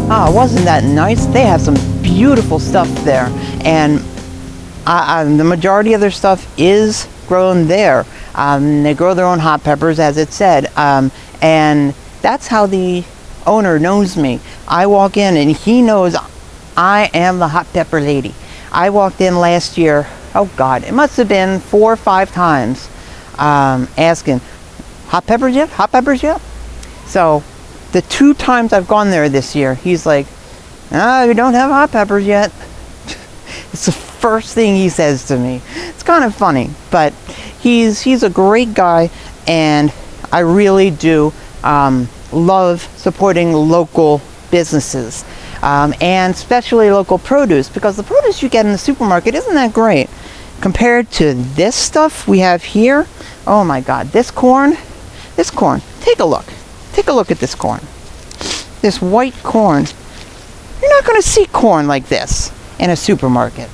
Ah, wasn't that nice? They have some beautiful stuff there, and the majority of their stuff is grown there. They grow their own hot peppers, as it said, and that's how the owner knows me. I walk in and he knows I am the hot pepper lady. I walked in last year, oh God, it must have been 4 or 5 times, asking, hot peppers yet? Hot peppers yet? So the 2 times I've gone there this year, he's like, we don't have hot peppers yet. It's the first thing he says to me. It's kind of funny, but he's a great guy, and I really do love supporting local businesses, and especially local produce, because the produce you get in the supermarket isn't that great compared to this stuff we have here. Oh my God, this corn, take a look at this corn, this white corn. You're not going to see corn like this in a supermarket.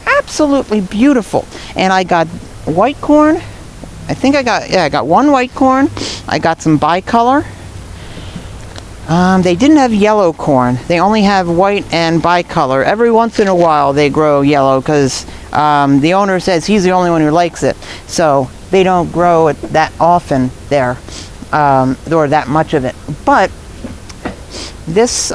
Absolutely beautiful. And I got white corn. I think I got 1 white corn. I got some bicolor. They didn't have yellow corn. They only have white and bicolor. Every once in a while they grow yellow because the owner says he's the only one who likes it. So they don't grow it that often there, or that much of it. But this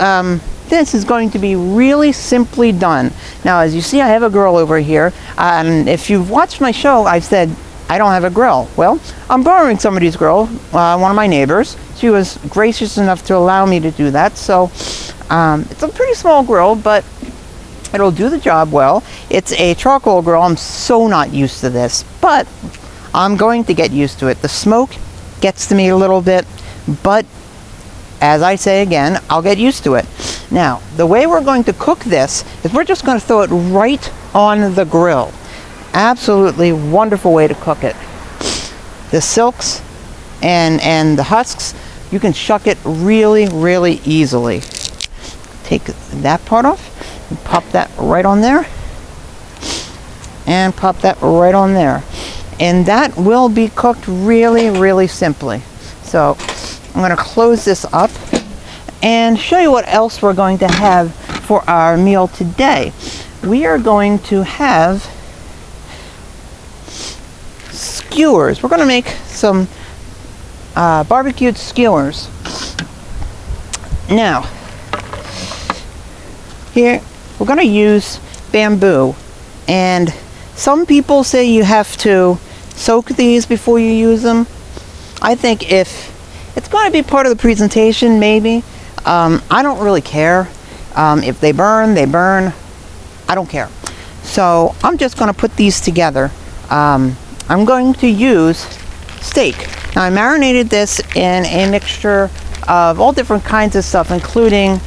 is going to be really simply done. Now, as you see, I have a grill over here, and if you've watched my show, I've said I don't have a grill. Well, I'm borrowing somebody's grill, one of my neighbors. She was gracious enough to allow me to do that. So it's a pretty small grill, but it'll do the job well. It's a charcoal grill. I'm so not used to this, but I'm going to get used to it. The smoke gets to me a little bit, but as I say again, I'll get used to it. Now, the way we're going to cook this is we're just going to throw it right on the grill. Absolutely wonderful way to cook it. The silks and the husks, you can shuck it really, really easily. Take that part off and pop that right on there. And pop that right on there. And that will be cooked really, really simply. So I'm going to close this up and show you what else we're going to have for our meal today. We are going to have skewers. We're going to make some barbecued skewers. Now, here we're going to use bamboo, and some people say you have to soak these before you use them. I think if it's going to be part of the presentation, maybe. I don't really care. If they burn, they burn. I don't care. So I'm just going to put these together. I'm going to use steak. Now, I marinated this in a mixture of all different kinds of stuff, including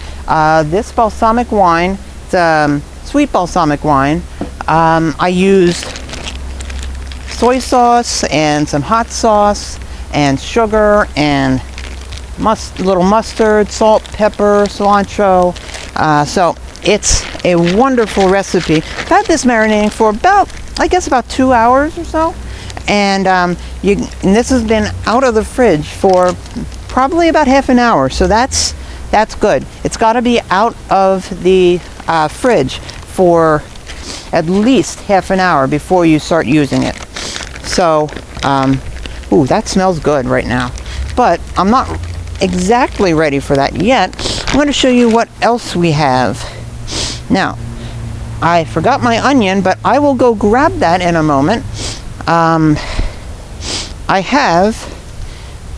this balsamic wine. It's sweet balsamic wine. I used soy sauce and some hot sauce and sugar and little mustard, salt, pepper, cilantro. So it's a wonderful recipe. I've had this marinating for about 2 hours or so. And this has been out of the fridge for probably about half an hour. So that's good. It's got to be out of the fridge for at least half an hour before you start using it. So, ooh, that smells good right now. But I'm not exactly ready for that yet. I'm going to show you what else we have. Now, I forgot my onion, but I will go grab that in a moment. I have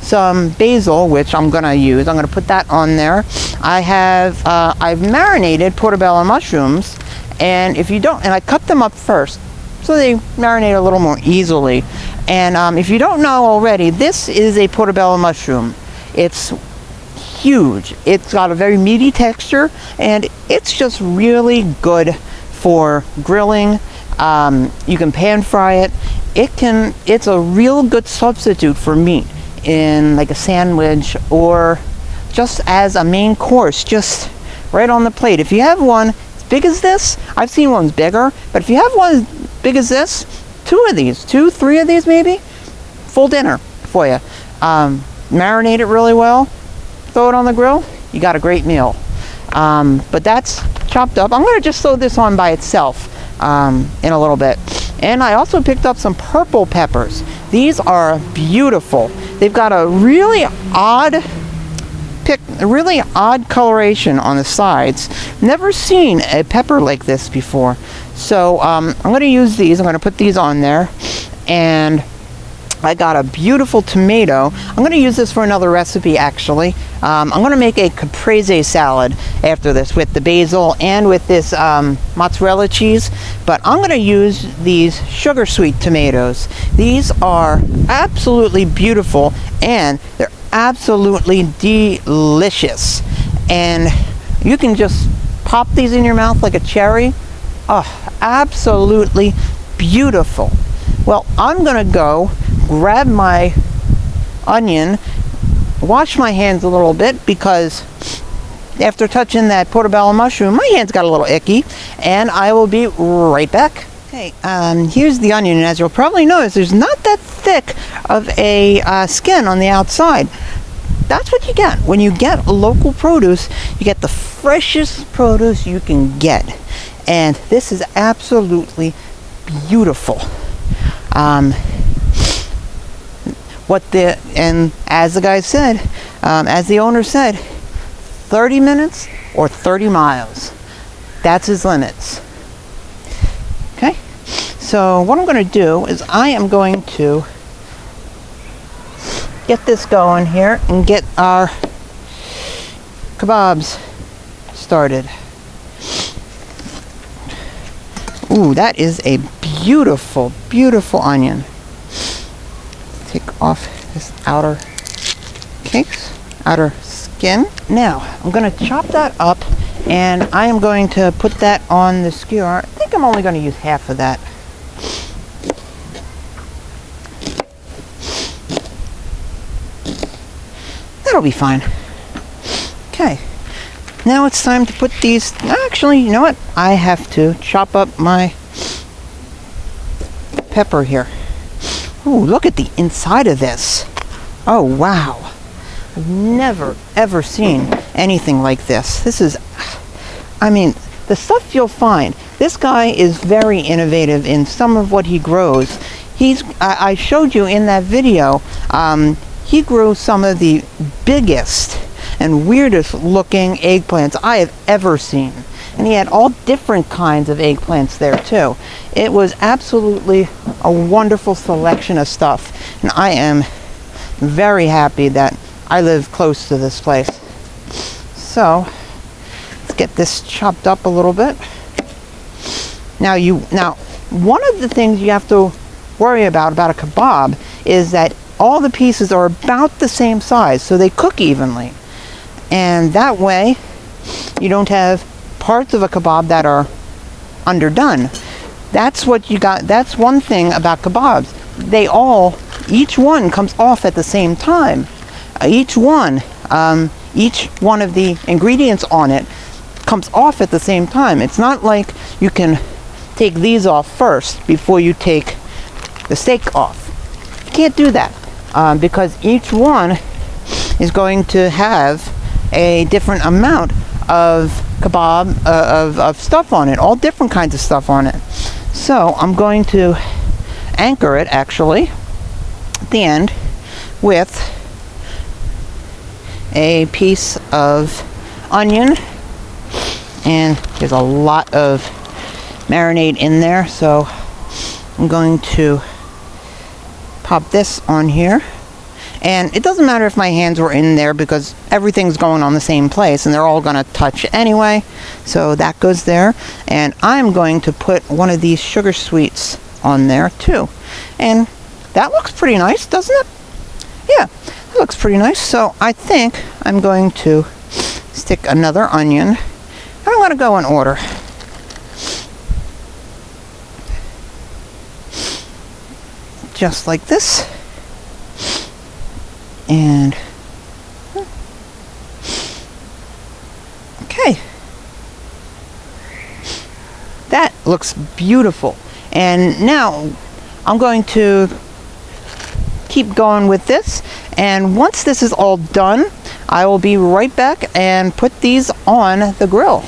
some basil, which I'm going to use. I'm going to put that on there. I've marinated portobello mushrooms, and I cut them up first so they marinate a little more easily. And if you don't know already, this is a portobello mushroom. It's huge. It's got a very meaty texture, and it's just really good for grilling. You can pan fry it. It's a real good substitute for meat in like a sandwich or just as a main course, just right on the plate. If you have one as big as this, I've seen ones bigger, but if you have one as big as this, 3 of these maybe, full dinner for you. Marinate it really well, throw it on the grill, you got a great meal. But that's chopped up. I'm going to just throw this on by itself in a little bit. And I also picked up some purple peppers. These are beautiful. They've got a really odd coloration on the sides. Never seen a pepper like this before. So I'm going to use these. I'm going to put these on there. And I got a beautiful tomato. I'm going to use this for another recipe, actually. I'm going to make a caprese salad after this with the basil and with this mozzarella cheese. But I'm going to use these sugar sweet tomatoes. These are absolutely beautiful and they're absolutely delicious. And you can just pop these in your mouth like a cherry. Oh, absolutely beautiful. Well, I'm going to go grab my onion, wash my hands a little bit because after touching that portobello mushroom, my hands got a little icky, and I will be right back. Okay, here's the onion, and as you'll probably notice, there's not that thick of a skin on the outside. That's what you get. When you get local produce, you get the freshest produce you can get. And this is absolutely beautiful. And as the guy said, as the owner said, 30 minutes or 30 miles. That's his limits. Okay, so what I'm going to do is I am going to get this going here and get our kebabs started. Ooh, that is a beautiful, beautiful onion. Take off this outer skin. Now, I'm going to chop that up, and I am going to put that on the skewer. I think I'm only going to use half of that. That'll be fine. Okay. Now it's time to put these. Actually, you know what? I have to chop up my pepper here. Ooh, look at the inside of this. Oh, wow. I've never, ever seen anything like this. This is, I mean, the stuff you'll find. This guy is very innovative in some of what he grows. I showed you in that video, he grew some of the biggest and weirdest looking eggplants I have ever seen. And he had all different kinds of eggplants there too. It was absolutely a wonderful selection of stuff. And I am very happy that I live close to this place. So, let's get this chopped up a little bit. Now, one of the things you have to worry about a kebab is that all the pieces are about the same size, so they cook evenly. And that way, you don't have parts of a kebab that are underdone. That's what you got. That's one thing about kebabs. Each one comes off at the same time. Each one of the ingredients on it comes off at the same time. It's not like you can take these off first before you take the steak off. You can't do that because each one is going to have a different amount of kebab of stuff on it, all different kinds of stuff on it. So I'm going to anchor it actually at the end with a piece of onion, and there's a lot of marinade in there, so I'm going to pop this on here. And it doesn't matter if my hands were in there because everything's going on the same place and they're all going to touch anyway. So that goes there. And I'm going to put one of these sugar sweets on there too. And that looks pretty nice, doesn't it? Yeah, that looks pretty nice. So I think I'm going to stick another onion. And I'm going to go in order. Just like this. And okay, that looks beautiful. And now I'm going to keep going with this, and once this is all done, I will be right back and put these on the grill.